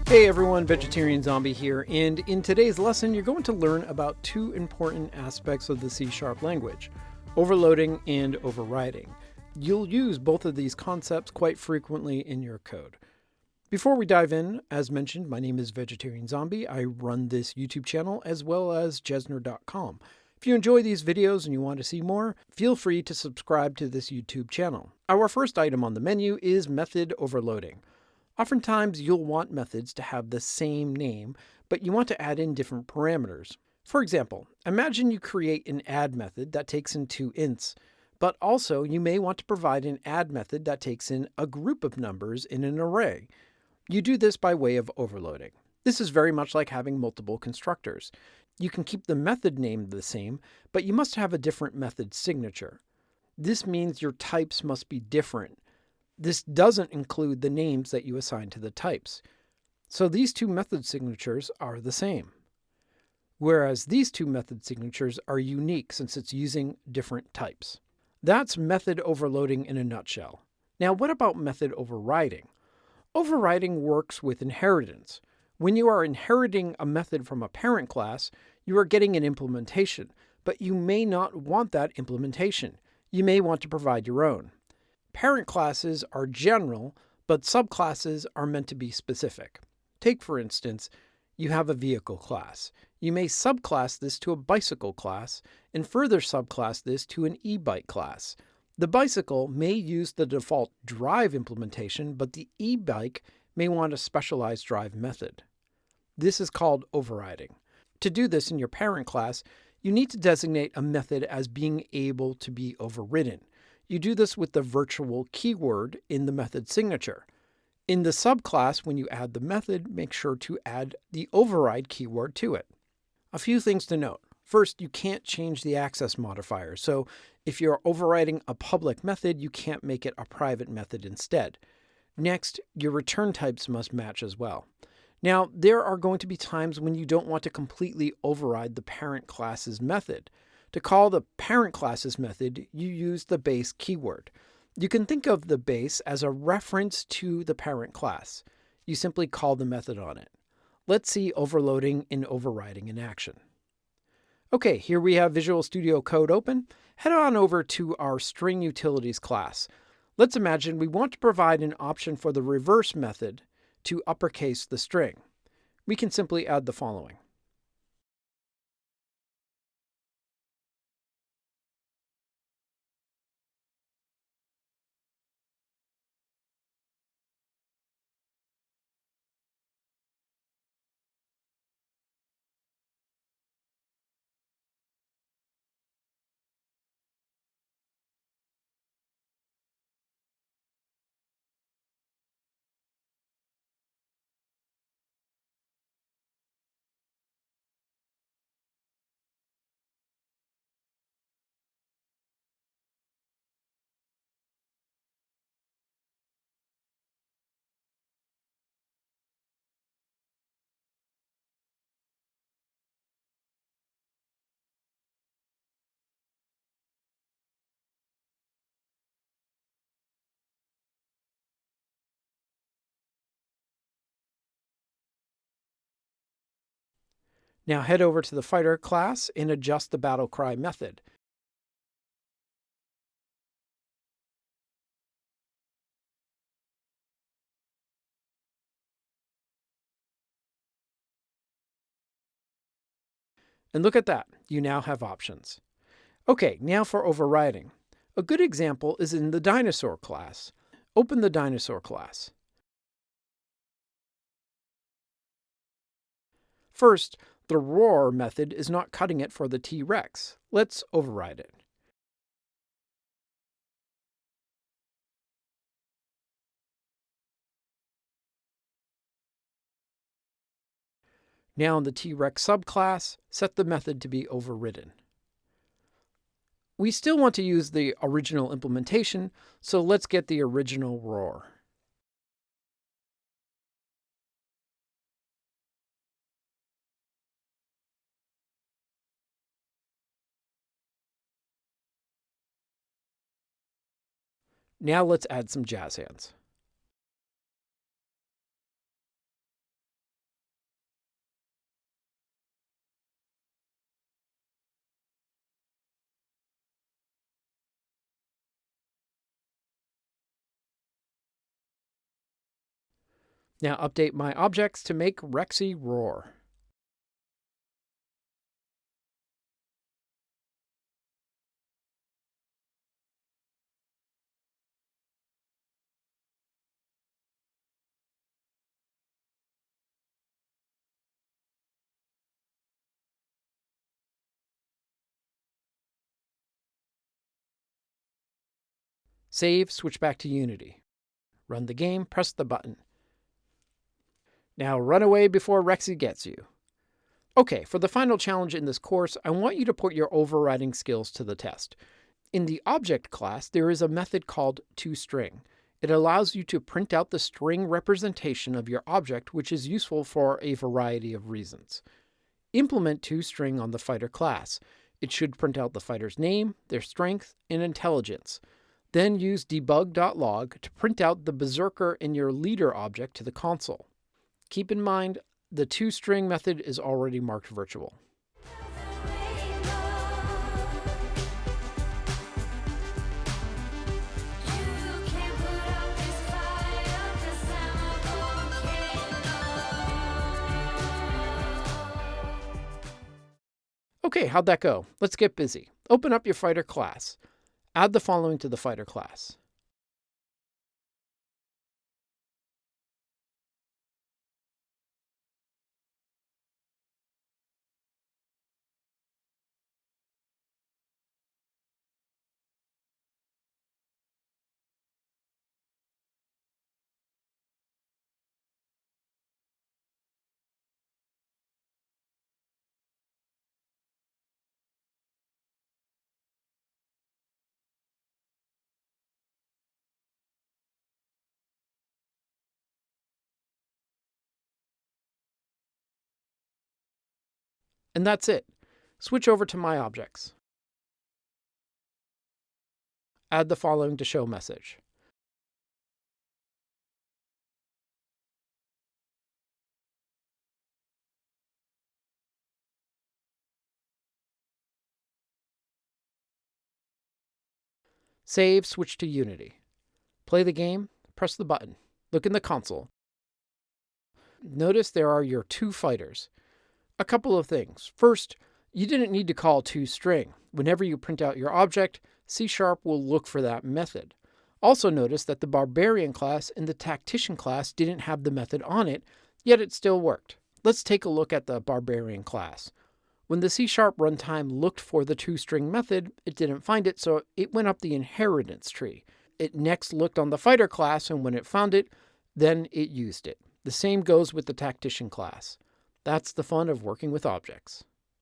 Hey everyone, Vegetarian Zombie here, and in today's lesson you're going to learn about two important aspects of the C# language, overloading and overriding. You'll use both of these concepts quite frequently in your code. Before we dive in, as mentioned, my name is Vegetarian Zombie. I run this YouTube channel as well as Jesner.com. If you enjoy these videos and you want to see more, feel free to subscribe to this YouTube channel. Our first item on the menu is method overloading. Oftentimes, you'll want methods to have the same name, but you want to add in different parameters. For example, imagine you create an add method that takes in two ints, but also you may want to provide an add method that takes in a group of numbers in an array. You do this by way of overloading. This is very much like having multiple constructors. You can keep the method name the same, but you must have a different method signature. This means your types must be different. This doesn't include the names that you assign to the types. So these two method signatures are the same. Whereas these two method signatures are unique since it's using different types. That's method overloading in a nutshell. Now, what about method overriding? Overriding works with inheritance. When you are inheriting a method from a parent class, you are getting an implementation, but you may not want that implementation. You may want to provide your own. Parent classes are general, but subclasses are meant to be specific. Take, for instance, you have a vehicle class. You may subclass this to a bicycle class, and further subclass this to an e-bike class. The bicycle may use the default drive implementation, but the e-bike may want a specialized drive method. This is called overriding. To do this in your parent class, you need to designate a method as being able to be overridden. You do this with the virtual keyword in the method signature. In the subclass, when you add the method, make sure to add the override keyword to it. A few things to note. First, you can't change the access modifier, so if you're overriding a public method, you can't make it a private method instead. Next, your return types must match as well. Now, there are going to be times when you don't want to completely override the parent class's method. To call the parent class's method, you use the base keyword. You can think of the base as a reference to the parent class. You simply call the method on it. Let's see overloading and overriding in action. Okay, here we have Visual Studio Code open. Head on over to our string utilities class. Let's imagine we want to provide an option for the reverse method to uppercase the string. We can simply add the following. Now head over to the fighter class and adjust the battle cry method. And look at that, you now have options. Okay, now for overriding. A good example is in the dinosaur class. Open the dinosaur class. First, the roar method is not cutting it for the T-Rex. Let's override it. Now in the T-Rex subclass, set the method to be overridden. We still want to use the original implementation, so let's get the original roar. Now let's add some jazz hands. Now update my objects to make Rexy roar. Save, switch back to Unity. Run the game, press the button. Now run away before Rexy gets you. Okay, for the final challenge in this course, I want you to put your overriding skills to the test. In the object class, there is a method called ToString. It allows you to print out the string representation of your object, which is useful for a variety of reasons. Implement ToString on the fighter class. It should print out the fighter's name, their strength, and intelligence. Then use debug.log to print out the berserker in your leader object to the console. Keep in mind, the ToString method is already marked virtual. Okay, how'd that go? Let's get busy. Open up your fighter class. Add the following to the fighter class. And that's it. Switch over to My Objects. Add the following to show message. Save, switch to Unity. Play the game, press the button. Look in the console. Notice there are your two fighters. A couple of things. First, you didn't need to call ToString. Whenever you print out your object, C# will look for that method. Also notice that the Barbarian class and the Tactician class didn't have the method on it, yet it still worked. Let's take a look at the Barbarian class. When the C# runtime looked for the ToString method, it didn't find it, so it went up the inheritance tree. It next looked on the fighter class, and when it found it, then it used it. The same goes with the Tactician class. That's the fun of working with objects.